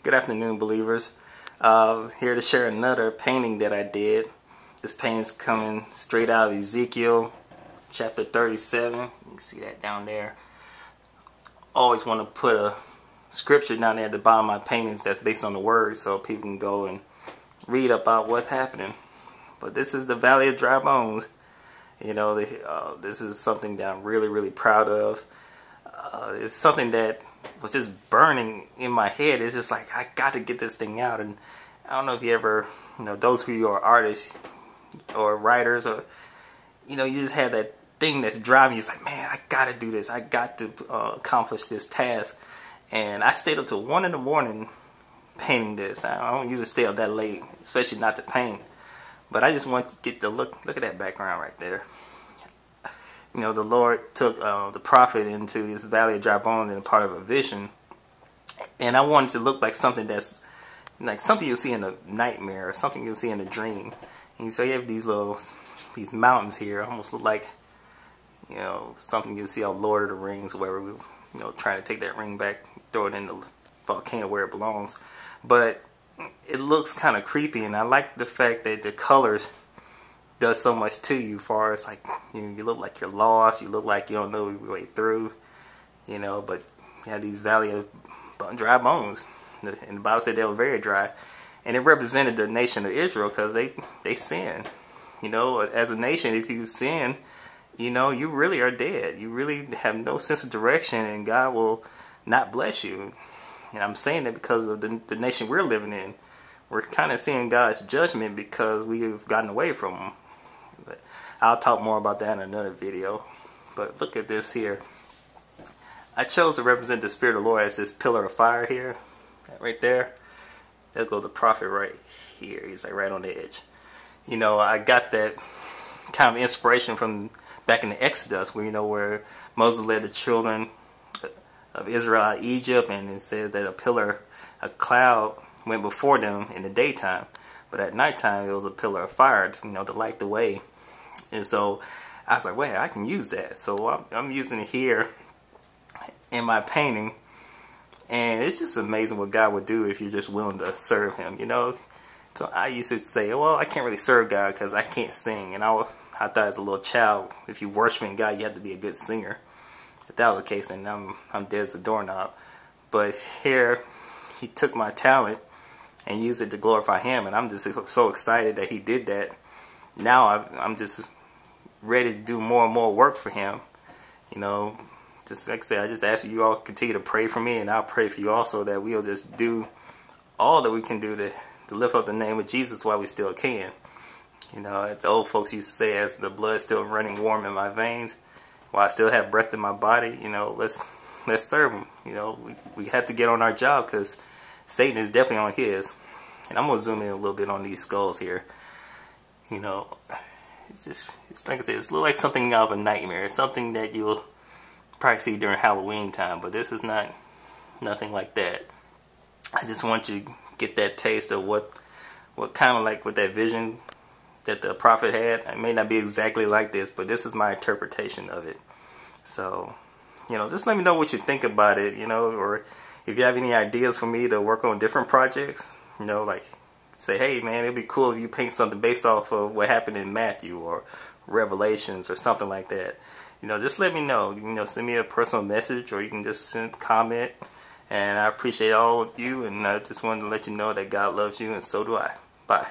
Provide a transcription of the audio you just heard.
Good afternoon, believers. Here to share another painting that I did. This painting's coming straight out of Ezekiel chapter 37. You can see that down there. Always want to put a scripture down there at the bottom of my paintings that's based on the word so people can go and read about what's happening. But this is the Valley of Dry Bones. You know, this is something that I'm really proud of. It's something that was just burning in my head. It's just like, I got to get this thing out. And I don't know if you ever, those who are artists or writers, or, you just have that thing that's driving you. It's like, man, I got to do this. I got to accomplish this task. And I stayed up till 1 in the morning painting this. I don't usually stay up that late, especially not to paint. But I just want to get the look at that background right there. The Lord took the prophet into this Valley of Dry Bones in a part of a vision. And I wanted to look like something that's like something you'll see in a nightmare or something you'll see in a dream. And so you have these mountains here, almost look like, something you'll see on Lord of the Rings, where we, trying to take that ring back, throw it in the volcano where it belongs. But it looks kind of creepy, and I like the fact that the colors does so much to you, far as like you look like you're lost, you look like you don't know your way through, but you have these Valley of Dry Bones, and the Bible said they were very dry, and it represented the nation of Israel because they sin. As a nation, if you sin, you really are dead. You really have no sense of direction, and God will not bless you. And I'm saying that because of the nation we're living in. We're kind of seeing God's judgment because we've gotten away from Him. But I'll talk more about that in another video. But look at this here. I chose to represent the Spirit of the Lord as this pillar of fire here. Right there. There goes the prophet right here. He's like right on the edge. I got that kind of inspiration from back in the Exodus, where Moses led the children of Israel out of Egypt, and it says that a cloud went before them in the daytime, but at nighttime it was a pillar of fire, to light the way. And so I was like, wait, I can use that. So I'm using it here in my painting, and it's just amazing what God would do if you're just willing to serve Him. So I used to say, well, I can't really serve God because I can't sing, and I thought as a little child, if you worship God, you have to be a good singer. If that was the case, then I'm dead as a doorknob. But here, He took my talent and used it to glorify Him, and I'm just so excited that He did that. Now I'm just ready to do more and more work for Him. Just like I said, I just ask you all continue to pray for me, and I'll pray for you also that we'll just do all that we can do to lift up the name of Jesus while we still can. The old folks used to say, as the blood's still running warm in my veins, while I still have breath in my body, let's serve Him. We have to get on our job because Satan is definitely on his. And I'm going to zoom in a little bit on these skulls here. It's like I said, it's a little like something out of a nightmare. It's something that you'll probably see during Halloween time, but this is nothing like that. I just want you to get that taste of what kind of like with that vision that the prophet had. It may not be exactly like this, but this is my interpretation of it. So, just let me know what you think about it, or if you have any ideas for me to work on different projects, like say, hey man, it'd be cool if you paint something based off of what happened in Matthew or Revelations or something like that. Just let me know. Send me a personal message, or you can just send a comment. And I appreciate all of you, and I just wanted to let you know that God loves you, and so do I. Bye.